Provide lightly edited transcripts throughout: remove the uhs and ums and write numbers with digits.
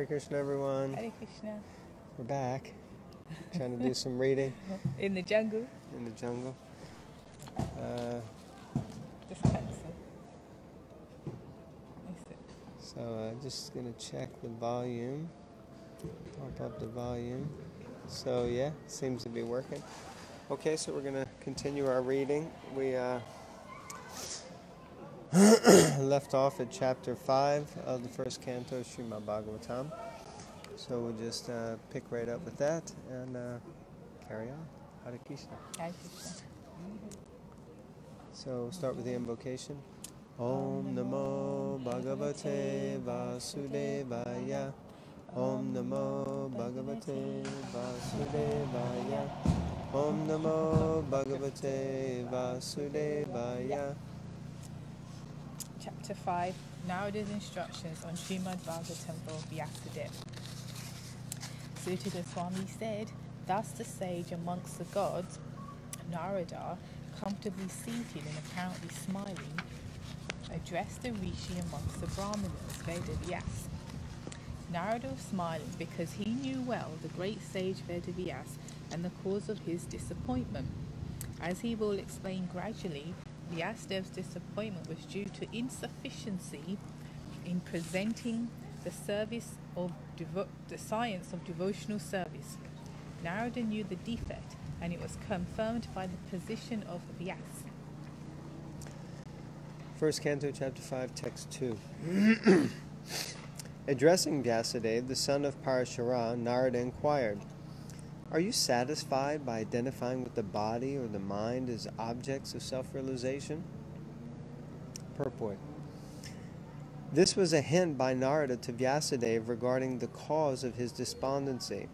Hare Krishna, everyone. Hare Krishna. We're back. Trying to do some reading. In the jungle. In the jungle. Just cancel. So just going to check the volume. Pump up the volume. So yeah, seems to be working. Okay, so we're going to continue our reading. We left off at chapter 5 of the first canto of Srimad Bhagavatam. So we'll just pick right up with that and carry on. Hare Krishna. Hare Krishna. So we'll start with the invocation. Om Namo Bhagavate Vasudevaya. Om Namo Bhagavate Vasudevaya. Om Namo Bhagavate Vasudevaya. Chapter 5, Narada's instructions on Srimad Bhagavatam for Vyasadeva. Sutta Swami said, thus the sage amongst the gods, Narada, comfortably seated and apparently smiling, addressed the rishi amongst the brahmanas, Vedavyas. Narada was smiling because he knew well the great sage Vedavyas and the cause of his disappointment. As he will explain gradually, Vyasadev's disappointment was due to insufficiency in presenting the service of the science of devotional service. Narada knew the defect, and it was confirmed by the position of Vyas. First Canto, Chapter 5, Text 2. Addressing Vyasadeva, the son of Parashara, Narada inquired, are you satisfied by identifying with the body or the mind as objects of self-realization? Purport. This was a hint by Narada to Vyasadeva regarding the cause of his despondency.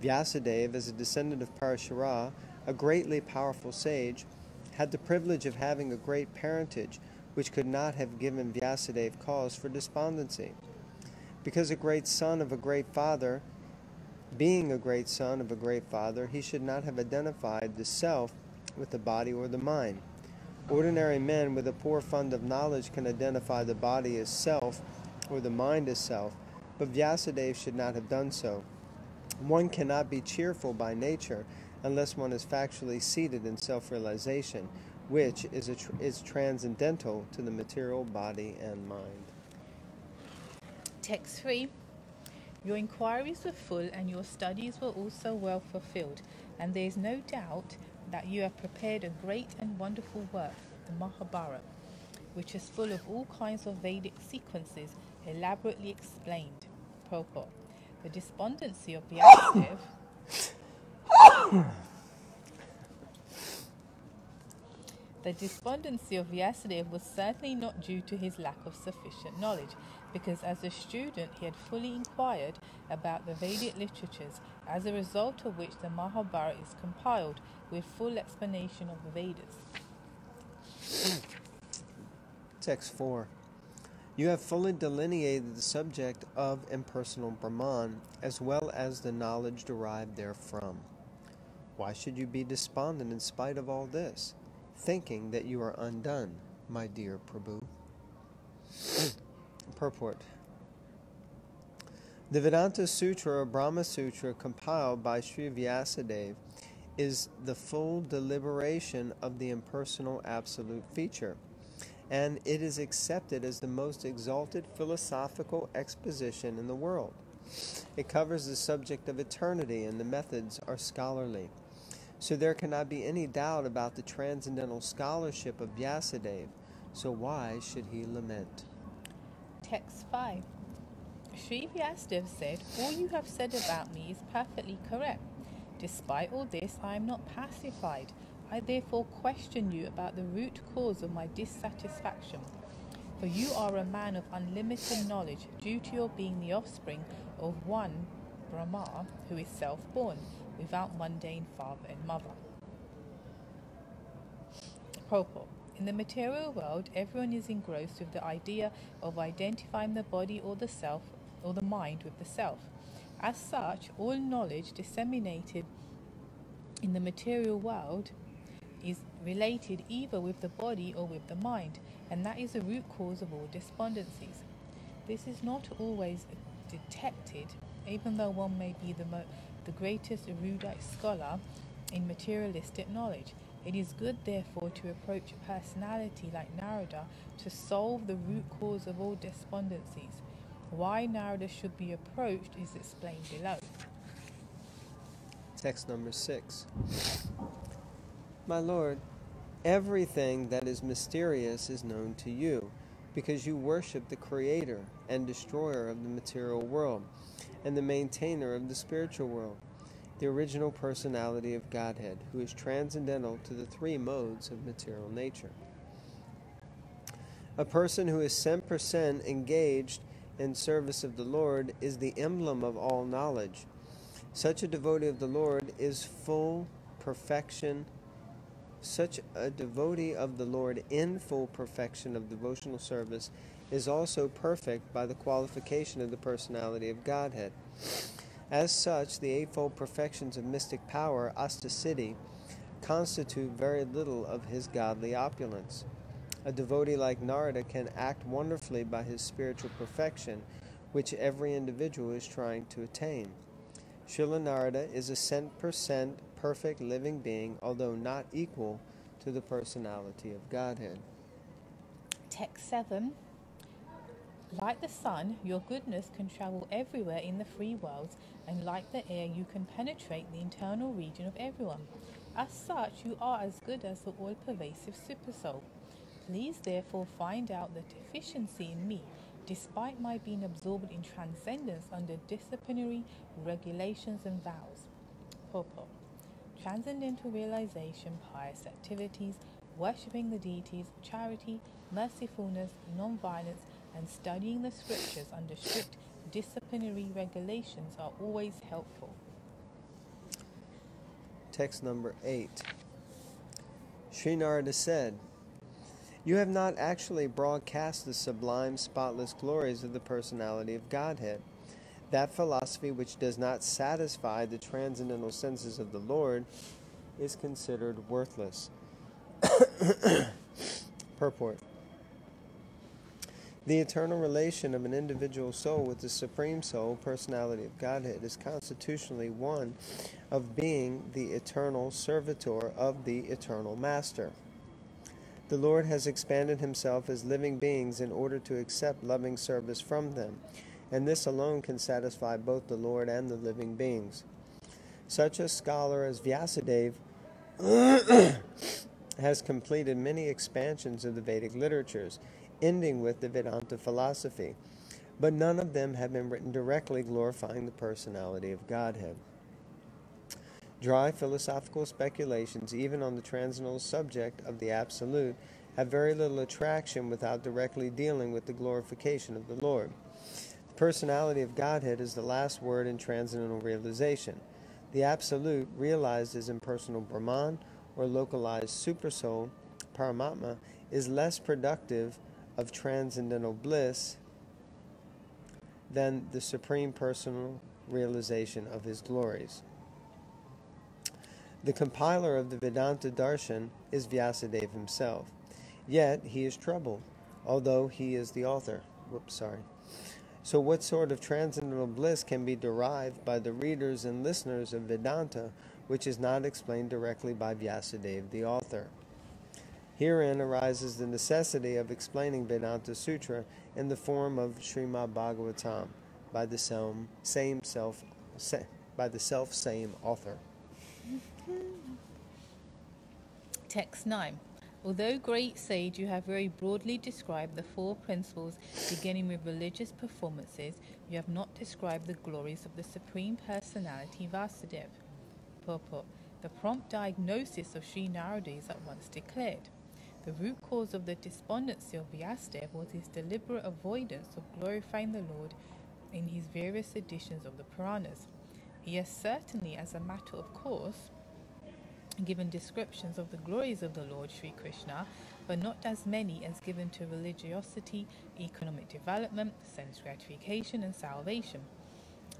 Vyasadeva, as a descendant of Parashara, a greatly powerful sage, had the privilege of having a great parentage which could not have given Vyasadeva cause for despondency. Because a great son of a great father, being a great son of a great father, he should not have identified the self with the body or the mind. Ordinary men with a poor fund of knowledge can identify the body as self or the mind as self, but Vyasadeva should not have done so. One cannot be cheerful by nature unless one is factually seated in self-realization, which is transcendental to the material body and mind. Text 3. Your inquiries were full and your studies were also well fulfilled, and there is no doubt that you have prepared a great and wonderful work, the Mahabharata, which is full of all kinds of Vedic sequences elaborately explained. Purport. The despondency of Vyasadeva was certainly not due to his lack of sufficient knowledge, because as a student he had fully inquired about the Vedic literatures, as a result of which the Mahabharata is compiled with full explanation of the Vedas. Text 4. You have fully delineated the subject of impersonal Brahman, as well as the knowledge derived therefrom. Why should you be despondent in spite of all this, thinking that you are undone, my dear Prabhu? Purport. The Vedanta Sutra or Brahma Sutra compiled by Sri Vyasadeva is the full deliberation of the impersonal absolute feature, and it is accepted as the most exalted philosophical exposition in the world. It covers the subject of eternity, and the methods are scholarly. So there cannot be any doubt about the transcendental scholarship of Vyasadeva, so why should he lament? Text 5. Sri Vyasadeva said, all you have said about me is perfectly correct. Despite all this, I am not pacified. I therefore question you about the root cause of my dissatisfaction. For you are a man of unlimited knowledge due to your being the offspring of one Brahma who is self-born, without mundane father and mother. Purport. In the material world, everyone is engrossed with the idea of identifying the body or the self or the mind with the self. As such, all knowledge disseminated in the material world is related either with the body or with the mind, and that is the root cause of all despondencies. This is not always detected, even though one may be the greatest erudite scholar in materialistic knowledge. It is good, therefore, to approach a personality like Narada to solve the root cause of all despondencies. Why Narada should be approached is explained below. Text number 6. My Lord, everything that is mysterious is known to you, because you worship the Creator and Destroyer of the material world, and the Maintainer of the spiritual world, the original personality of Godhead, who is transcendental to the three modes of material nature. A person who is 100% engaged in service of the Lord is the emblem of all knowledge. Such a devotee of the Lord is full perfection. Such a devotee of the Lord in full perfection of devotional service is also perfect by the qualification of the personality of Godhead. As such, the eightfold perfections of mystic power, Astasiddhi, constitute very little of his godly opulence. A devotee like Narada can act wonderfully by his spiritual perfection, which every individual is trying to attain. Srila Narada is a 100% perfect living being, although not equal to the personality of Godhead. Text 7. Like the sun, your goodness can travel everywhere in the three worlds, and like the air, you can penetrate the internal region of everyone. As such, you are as good as the all-pervasive supersoul. Please therefore find out the deficiency in me, despite my being absorbed in transcendence under disciplinary regulations and vows. Purport. Transcendental realization, pious activities, worshipping the deities, charity, mercifulness, non-violence, and studying the scriptures under strict disciplinary regulations are always helpful. Text number 8. Sri Narada said, You have not actually broadcast the sublime, spotless glories of the personality of Godhead. That philosophy which does not satisfy the transcendental senses of the Lord is considered worthless. Purport. The eternal relation of an individual soul with the Supreme Soul, personality of Godhead, is constitutionally one of being the eternal servitor of the eternal Master. The Lord has expanded himself as living beings in order to accept loving service from them, and this alone can satisfy both the Lord and the living beings. Such a scholar as Vyasadeva has completed many expansions of the Vedic literatures, ending with the Vedanta philosophy, but none of them have been written directly glorifying the personality of Godhead. Dry philosophical speculations, even on the transcendental subject of the Absolute, have very little attraction without directly dealing with the glorification of the Lord. The personality of Godhead is the last word in transcendental realization. The Absolute, realized as impersonal Brahman or localized Supersoul, Paramatma, is less productive of transcendental bliss than the supreme personal realization of his glories. The compiler of the Vedanta Darshan is Vyasadeva himself, yet he is troubled, although he is the author. So what sort of transcendental bliss can be derived by the readers and listeners of Vedanta, which is not explained directly by Vyasadeva, the author? Herein arises the necessity of explaining Vedanta Sutra in the form of Srimad Bhagavatam by the self-same author. Text 9. Although great sage, you have very broadly described the four principles beginning with religious performances, you have not described the glories of the Supreme Personality Vasudeva. Purport. The prompt diagnosis of Sri Narada is at once declared. The root cause of the despondency of Vyasadeva was his deliberate avoidance of glorifying the Lord in his various editions of the Puranas. He has certainly, as a matter of course, given descriptions of the glories of the Lord Sri Krishna, but not as many as given to religiosity, economic development, sense gratification, and salvation.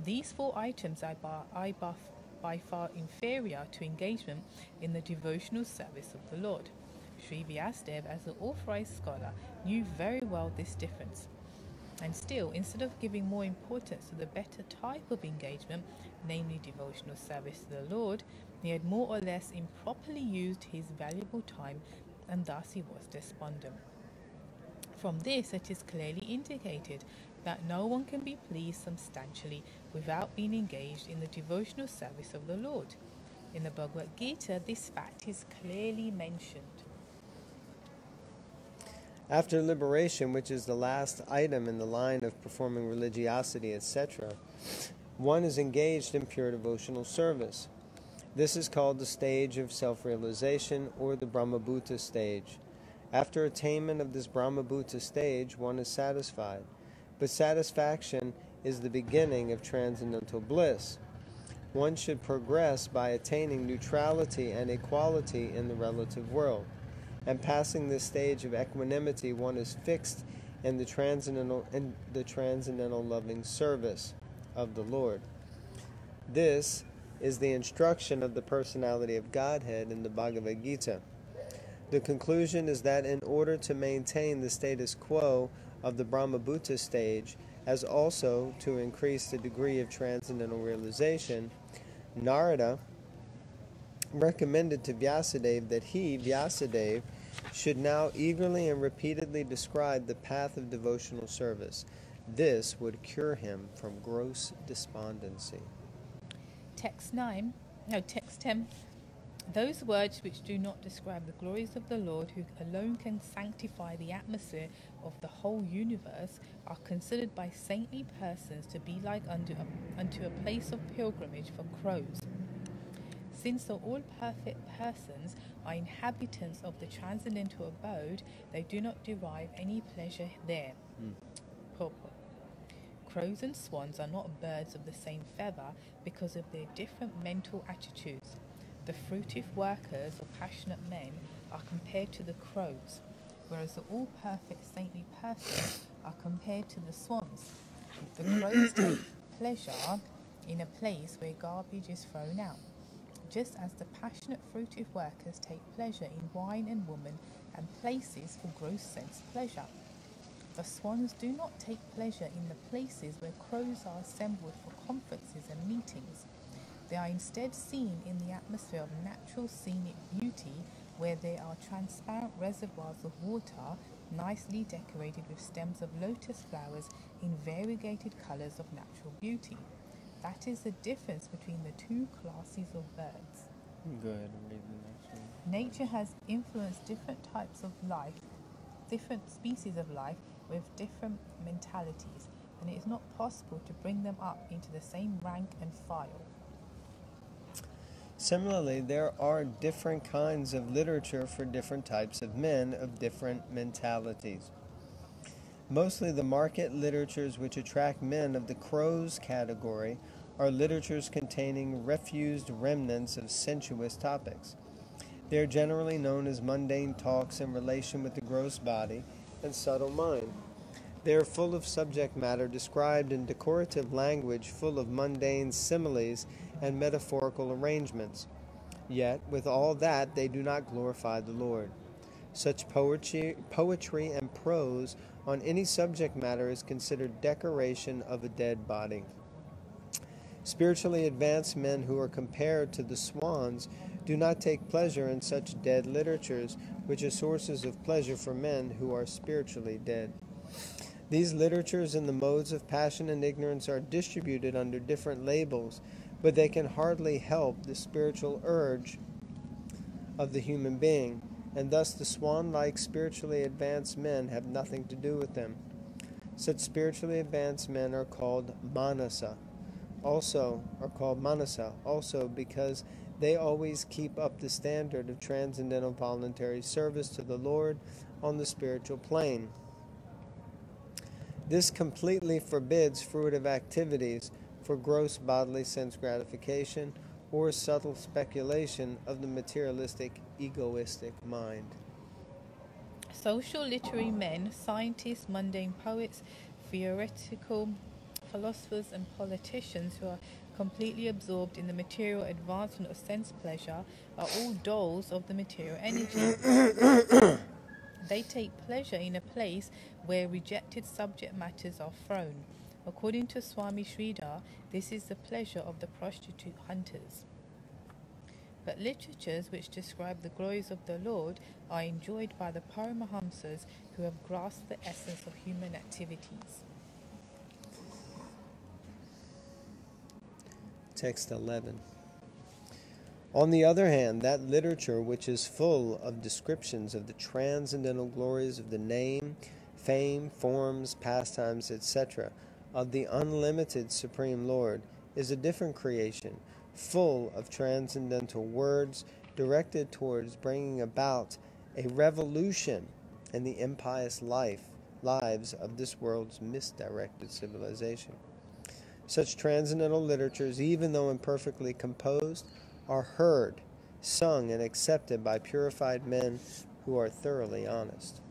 These four items are by far inferior to engagement in the devotional service of the Lord. Sri Vyasadeva, as an authorized scholar, knew very well this difference. And still, instead of giving more importance to the better type of engagement, namely devotional service to the Lord, he had more or less improperly used his valuable time, and thus he was despondent. From this, it is clearly indicated that no one can be pleased substantially without being engaged in the devotional service of the Lord. In the Bhagavad Gita, this fact is clearly mentioned. After liberation, which is the last item in the line of performing religiosity, etc., one is engaged in pure devotional service. This is called the stage of self-realization, or the Brahmabhuta stage. After attainment of this Brahmabhuta stage, one is satisfied. But satisfaction is the beginning of transcendental bliss. One should progress by attaining neutrality and equality in the relative world. And passing this stage of equanimity, one is fixed in the transcendental loving service of the Lord. This is the instruction of the personality of Godhead in the Bhagavad Gita. The conclusion is that in order to maintain the status quo of the Brahmabhuta stage, as also to increase the degree of transcendental realization, Narada recommended to Vyasadeva that he, Vyasadeva, should now eagerly and repeatedly describe the path of devotional service. This would cure him from gross despondency. Text 10. Those words which do not describe the glories of the Lord, who alone can sanctify the atmosphere of the whole universe, are considered by saintly persons to be like unto a place of pilgrimage for crows. Since the all-perfect persons are inhabitants of the transcendental abode, they do not derive any pleasure there. Purport. Crows and swans are not birds of the same feather because of their different mental attitudes. The fruitive workers or passionate men are compared to the crows, whereas the all-perfect saintly persons are compared to the swans. The crows take pleasure in a place where garbage is thrown out, just as the passionate fruitive workers take pleasure in wine and woman and places for gross sense pleasure. The swans do not take pleasure in the places where crows are assembled for conferences and meetings. They are instead seen in the atmosphere of natural scenic beauty, where there are transparent reservoirs of water, nicely decorated with stems of lotus flowers in variegated colours of natural beauty. That is the difference between the two classes of birds. Go ahead and read the next one. Nature has influenced different types of life, different species of life with different mentalities, and it is not possible to bring them up into the same rank and file. Similarly, there are different kinds of literature for different types of men of different mentalities. Mostly the market literatures which attract men of the crows category are literatures containing refused remnants of sensuous topics. They are generally known as mundane talks in relation with the gross body and subtle mind. They are full of subject matter described in decorative language, full of mundane similes and metaphorical arrangements. Yet, with all that, they do not glorify the Lord. Such poetry and prose on any subject matter is considered decoration of a dead body. Spiritually advanced men who are compared to the swans do not take pleasure in such dead literatures, which are sources of pleasure for men who are spiritually dead. These literatures in the modes of passion and ignorance are distributed under different labels, but they can hardly help the spiritual urge of the human being, and thus the swan-like spiritually advanced men have nothing to do with them. Such spiritually advanced men are called manasa, also because they always keep up the standard of transcendental voluntary service to the Lord on the spiritual plane. This completely forbids fruitive activities for gross bodily sense gratification or subtle speculation of the materialistic, egoistic mind. Social literary men, scientists, mundane poets, theoretical philosophers and politicians who are completely absorbed in the material advancement of sense pleasure are all dolls of the material energy. They take pleasure in a place where rejected subject matters are thrown. According to Swami Sridhar, this is the pleasure of the prostitute hunters. But literatures which describe the glories of the Lord are enjoyed by the Paramahamsas who have grasped the essence of human activities. Text 11. On the other hand, that literature which is full of descriptions of the transcendental glories of the name, fame, forms, pastimes, etc., of the unlimited Supreme Lord, is a different creation, full of transcendental words directed towards bringing about a revolution in the impious lives of this world's misdirected civilization. Such transcendental literatures, even though imperfectly composed, are heard, sung, and accepted by purified men who are thoroughly honest.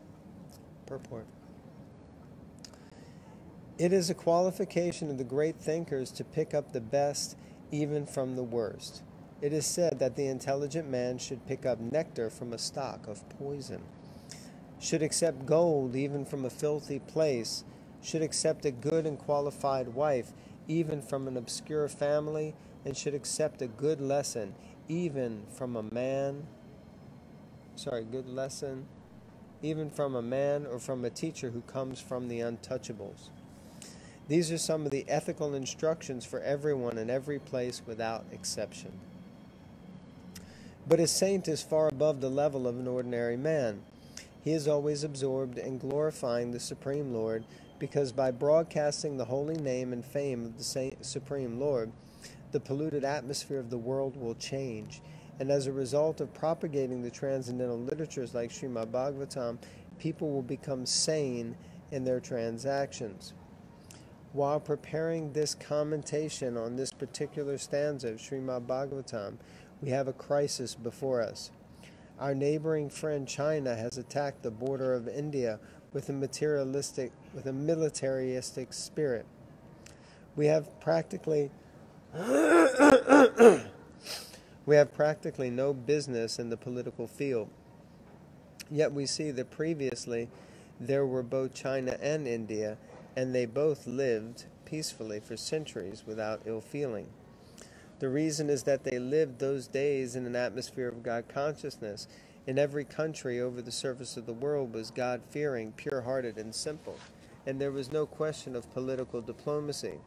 Purport. It is a qualification of the great thinkers to pick up the best even from the worst. It is said that the intelligent man should pick up nectar from a stock of poison, should accept gold even from a filthy place, should accept a good and qualified wife even from an obscure family, and should accept a good lesson even from a man or from a teacher who comes from the untouchables. These are some of the ethical instructions for everyone in every place without exception. But a saint is far above the level of an ordinary man. He is always absorbed in glorifying the Supreme Lord, because by broadcasting the holy name and fame of the Supreme Lord, the polluted atmosphere of the world will change. And as a result of propagating the transcendental literatures like Srimad Bhagavatam, people will become sane in their transactions. While preparing this commentation on this particular stanza of Srimad Bhagavatam, we have a crisis before us. Our neighboring friend China has attacked the border of India with a militaristic spirit. We have practically no business in the political field. Yet we see that previously there were both China and India, and they both lived peacefully for centuries without ill feeling. The reason is that they lived those days in an atmosphere of God consciousness. In every country over the surface of the world was God-fearing, pure-hearted, and simple, and there was no question of political diplomacy.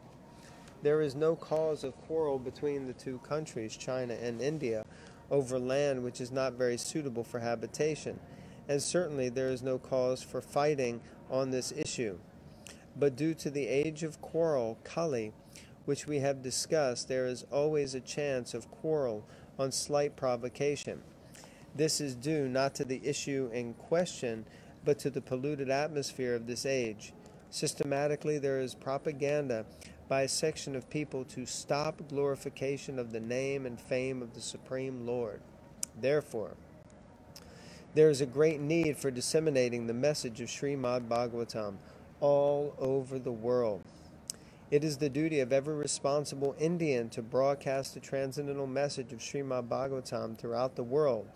There is no cause of quarrel between the two countries, China and India, over land which is not very suitable for habitation, and certainly there is no cause for fighting on this issue. But due to the age of quarrel, Kali, which we have discussed, there is always a chance of quarrel on slight provocation. This is due not to the issue in question, but to the polluted atmosphere of this age. Systematically, there is propaganda by a section of people to stop glorification of the name and fame of the Supreme Lord. Therefore, there is a great need for disseminating the message of Srimad Bhagavatam all over the world. It is the duty of every responsible Indian to broadcast the transcendental message of Srimad Bhagavatam throughout the world,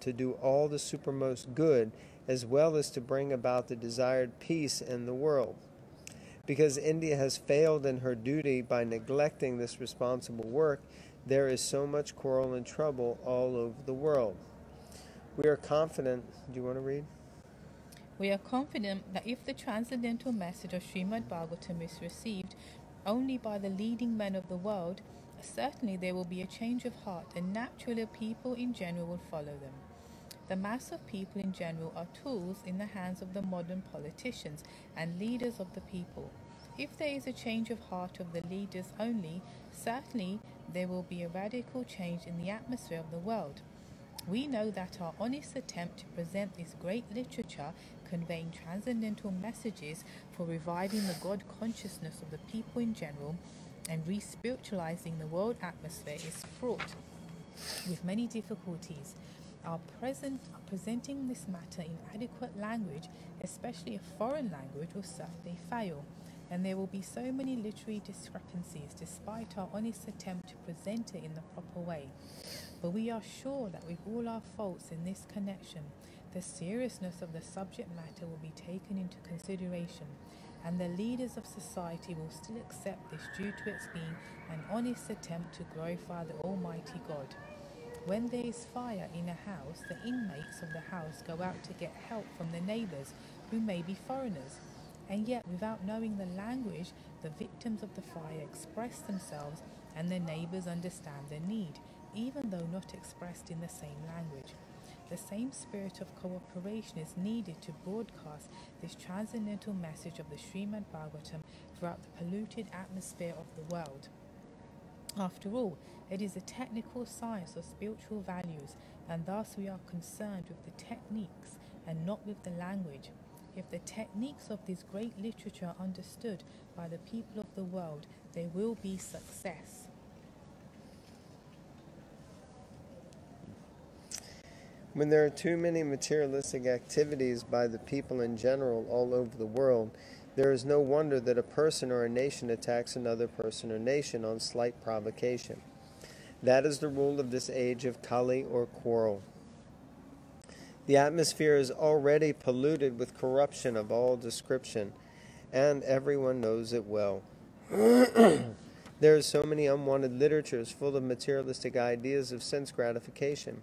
to do all the supermost good, as well as to bring about the desired peace in the world. Because India has failed in her duty by neglecting this responsible work, there is so much quarrel and trouble all over the world. We are confident. Do you want to read? We are confident that if the transcendental message of Srimad Bhagavatam is received only by the leading men of the world, certainly there will be a change of heart, and naturally people in general will follow them. The mass of people in general are tools in the hands of the modern politicians and leaders of the people. If there is a change of heart of the leaders only, certainly there will be a radical change in the atmosphere of the world. We know that our honest attempt to present this great literature conveying transcendental messages for reviving the God consciousness of the people in general and re-spiritualizing the world atmosphere is fraught with many difficulties. Our presenting this matter in adequate language, especially a foreign language, will certainly fail, and there will be so many literary discrepancies despite our honest attempt to present it in the proper way. But we are sure that with all our faults in this connection, The seriousness of the subject matter will be taken into consideration, and the leaders of society will still accept this due to its being an honest attempt to glorify the Almighty God. When there is fire in a house, the inmates of the house go out to get help from the neighbours, who may be foreigners. And yet, without knowing the language, the victims of the fire express themselves, and the neighbours understand their need, even though not expressed in the same language. The same spirit of cooperation is needed to broadcast this transcendental message of the Srimad Bhagavatam throughout the polluted atmosphere of the world. After all, it is a technical science of spiritual values, and thus we are concerned with the techniques and not with the language. If the techniques of this great literature are understood by the people of the world, there will be success. When there are too many materialistic activities by the people in general all over the world, there is no wonder that a person or a nation attacks another person or nation on slight provocation. That is the rule of this age of Kali or quarrel. The atmosphere is already polluted with corruption of all description, and everyone knows it well. There are so many unwanted literatures full of materialistic ideas of sense gratification.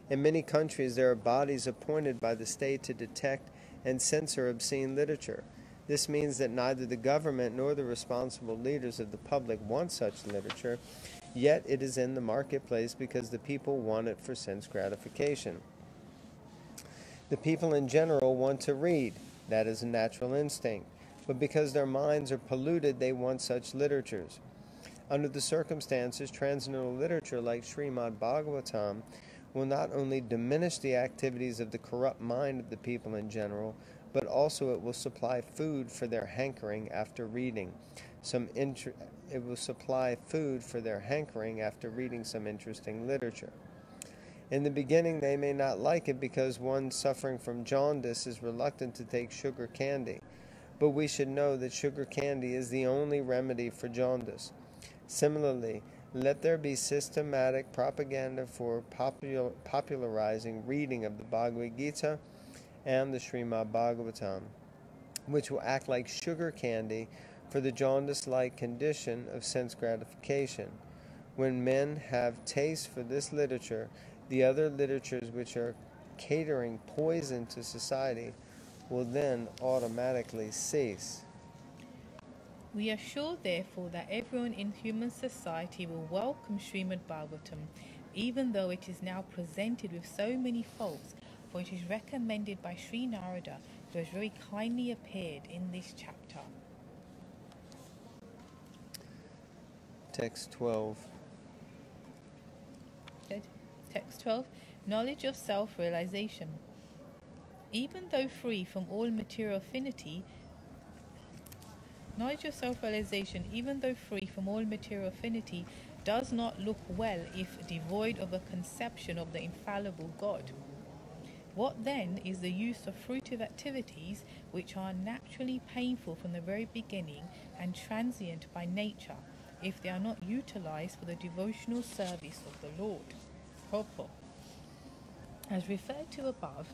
In many countries, there are bodies appointed by the state to detect and censor obscene literature. This means that neither the government nor the responsible leaders of the public want such literature, yet it is in the marketplace because the people want it for sense gratification. The people in general want to read. That is a natural instinct. But because their minds are polluted, they want such literatures. Under the circumstances, transcendental literature like Srimad Bhagavatam will not only diminish the activities of the corrupt mind of the people in general, but also it will supply food for their hankering after reading some interesting literature. In the beginning, they may not like it because one suffering from jaundice is reluctant to take sugar candy, but we should know that sugar candy is the only remedy for jaundice. Similarly, let there be systematic propaganda for popularizing reading of the Bhagavad Gita and the Srimad Bhagavatam, which will act like sugar candy for the jaundice-like condition of sense gratification. When men have taste for this literature, the other literatures which are catering poison to society will then automatically cease. We are sure, therefore, that everyone in human society will welcome Srimad Bhagavatam, even though it is now presented with so many faults, for it is recommended by Sri Narada, who has very kindly appeared in this chapter. Text 12. Text 12. Knowledge of self-realization. Even though free from all material affinity, knowledge of self-realization, even though free from all material affinity, does not look well if devoid of a conception of the infallible God. What then is the use of fruitive activities which are naturally painful from the very beginning and transient by nature, if they are not utilized for the devotional service of the Lord? Purport. As referred to above,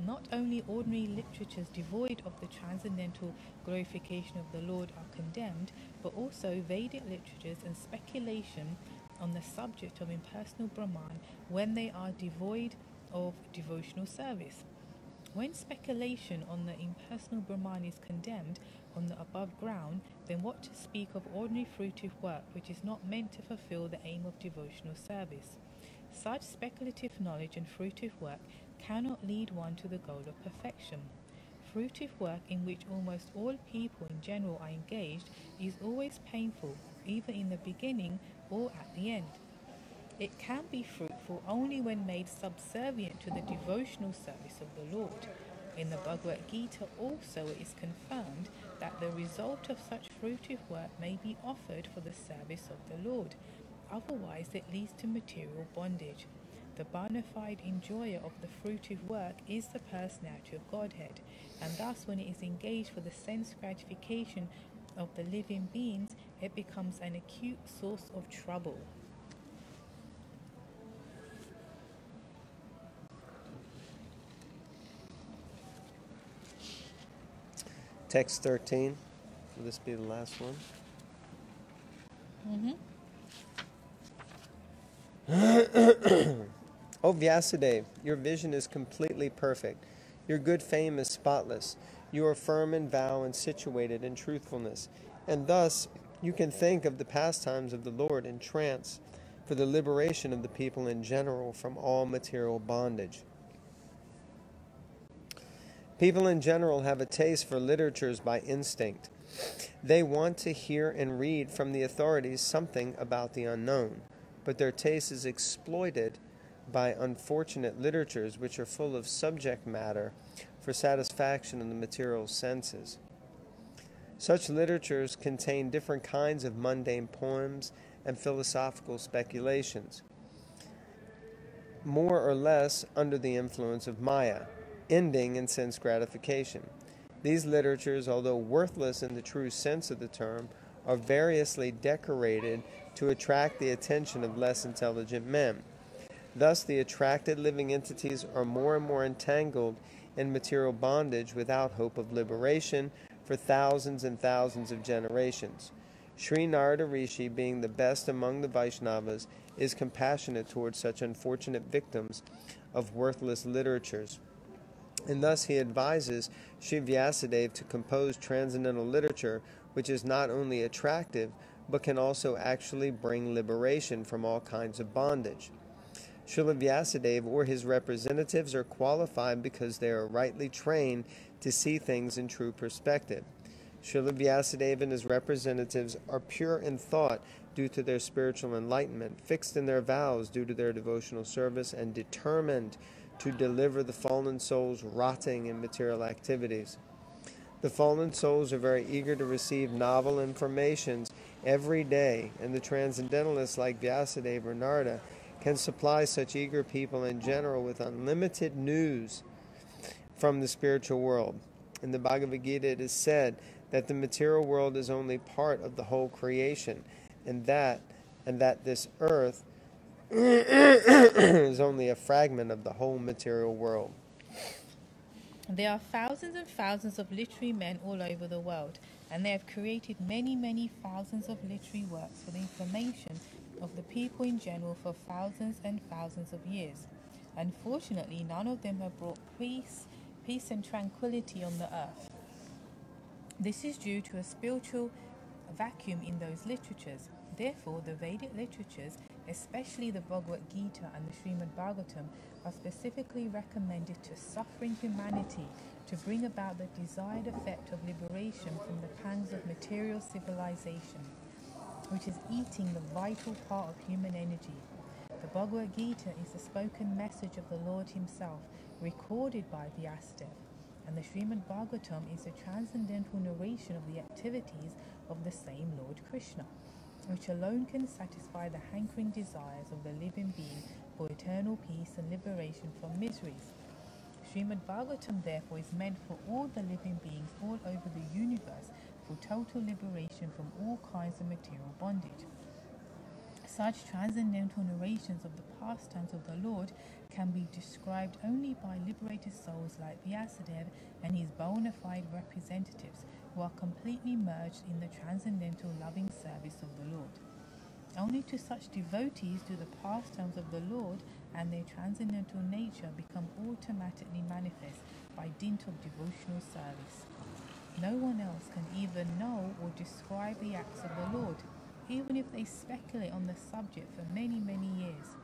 not only ordinary literatures devoid of the transcendental glorification of the Lord are condemned, but also Vedic literatures and speculation on the subject of impersonal Brahman when they are devoid of devotional service. When speculation on the impersonal Brahman is condemned on the above ground, then what to speak of ordinary fruitive work which is not meant to fulfill the aim of devotional service? Such speculative knowledge and fruitive work cannot lead one to the goal of perfection. Fruitive work in which almost all people in general are engaged is always painful, either in the beginning or at the end. It can be fruitful only when made subservient to the devotional service of the Lord. In the Bhagavad Gita also it is confirmed that the result of such fruitive work may be offered for the service of the Lord. Otherwise it leads to material bondage. The bona fide enjoyer of the fruitive work is the personality of Godhead, and thus when it is engaged for the sense gratification of the living beings, it becomes an acute source of trouble. Text 13. Will this be the last one? O Vyasadeva, your vision is completely perfect. Your good fame is spotless. You are firm in vow and situated in truthfulness. And thus, you can think of the pastimes of the Lord in trance for the liberation of the people in general from all material bondage. People in general have a taste for literatures by instinct. They want to hear and read from the authorities something about the unknown, but their taste is exploited by unfortunate literatures which are full of subject matter for satisfaction in the material senses. Such literatures contain different kinds of mundane poems and philosophical speculations, more or less under the influence of Maya, ending in sense gratification. These literatures, although worthless in the true sense of the term, are variously decorated to attract the attention of less intelligent men. Thus, the attracted living entities are more and more entangled in material bondage without hope of liberation for thousands and thousands of generations. Sri Narada Rishi, being the best among the Vaishnavas, is compassionate towards such unfortunate victims of worthless literatures. And thus he advises Sri Vyasadeva to compose transcendental literature which is not only attractive, but can also actually bring liberation from all kinds of bondage. Srila Vyasadeva or his representatives are qualified because they are rightly trained to see things in true perspective. Srila Vyasadeva and his representatives are pure in thought due to their spiritual enlightenment, fixed in their vows due to their devotional service, and determined to deliver the fallen souls rotting in material activities. The fallen souls are very eager to receive novel informations every day, and the transcendentalists like Vyasadeva or Narada can supply such eager people in general with unlimited news from the spiritual world. In the Bhagavad Gita it is said that the material world is only part of the whole creation, and that this earth is only a fragment of the whole material world. There are thousands and thousands of literary men all over the world, and they have created many, many thousands of literary works for the information of the people in general for thousands and thousands of years. Unfortunately, none of them have brought peace and tranquility on the earth. This is due to a spiritual vacuum in those literatures. Therefore, the Vedic literatures, especially the Bhagavad Gita and the Srimad Bhagavatam, are specifically recommended to suffering humanity to bring about the desired effect of liberation from the pangs of material civilization, which is eating the vital part of human energy. The Bhagavad Gita is the spoken message of the Lord himself, recorded by Vyasadeva, and the Srimad Bhagavatam is a transcendental narration of the activities of the same Lord Krishna, which alone can satisfy the hankering desires of the living being for eternal peace and liberation from miseries. Srimad Bhagavatam therefore is meant for all the living beings all over the universe for total liberation from all kinds of material bondage. Such transcendental narrations of the pastimes of the Lord can be described only by liberated souls like Vyasadeva and his bona fide representatives, who are completely merged in the transcendental loving service of the Lord. Only to such devotees do the pastimes of the Lord and their transcendental nature become automatically manifest by dint of devotional service. No one else can even know or describe the acts of the Lord, even if they speculate on the subject for many, many years.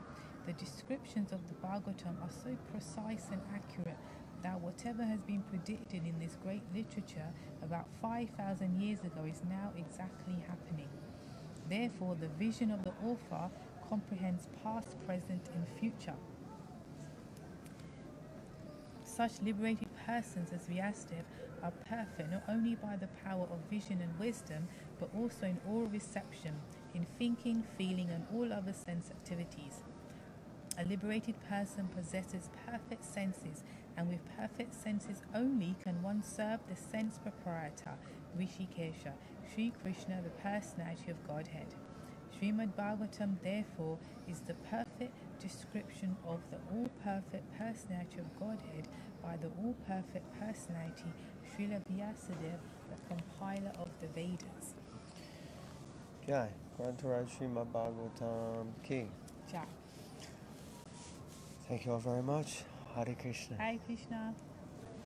The descriptions of the Bhagavatam are so precise and accurate that whatever has been predicted in this great literature about 5,000 years ago is now exactly happening. Therefore, the vision of the author comprehends past, present, and future. Such liberated persons as Vyasadeva are perfect not only by the power of vision and wisdom, but also in all reception, in thinking, feeling, and all other sense activities. A liberated person possesses perfect senses, and with perfect senses only can one serve the sense proprietor, Rishikesha, Sri Krishna, the personality of Godhead. Srimad Bhagavatam, therefore, is the perfect description of the all-perfect personality of Godhead by the all-perfect personality, Srila Vyasadeva, the compiler of the Vedas. Jai. Grantaraj Srimad Bhagavatam Ki. Jai. Thank you all very much. Hare Krishna. Hare Krishna.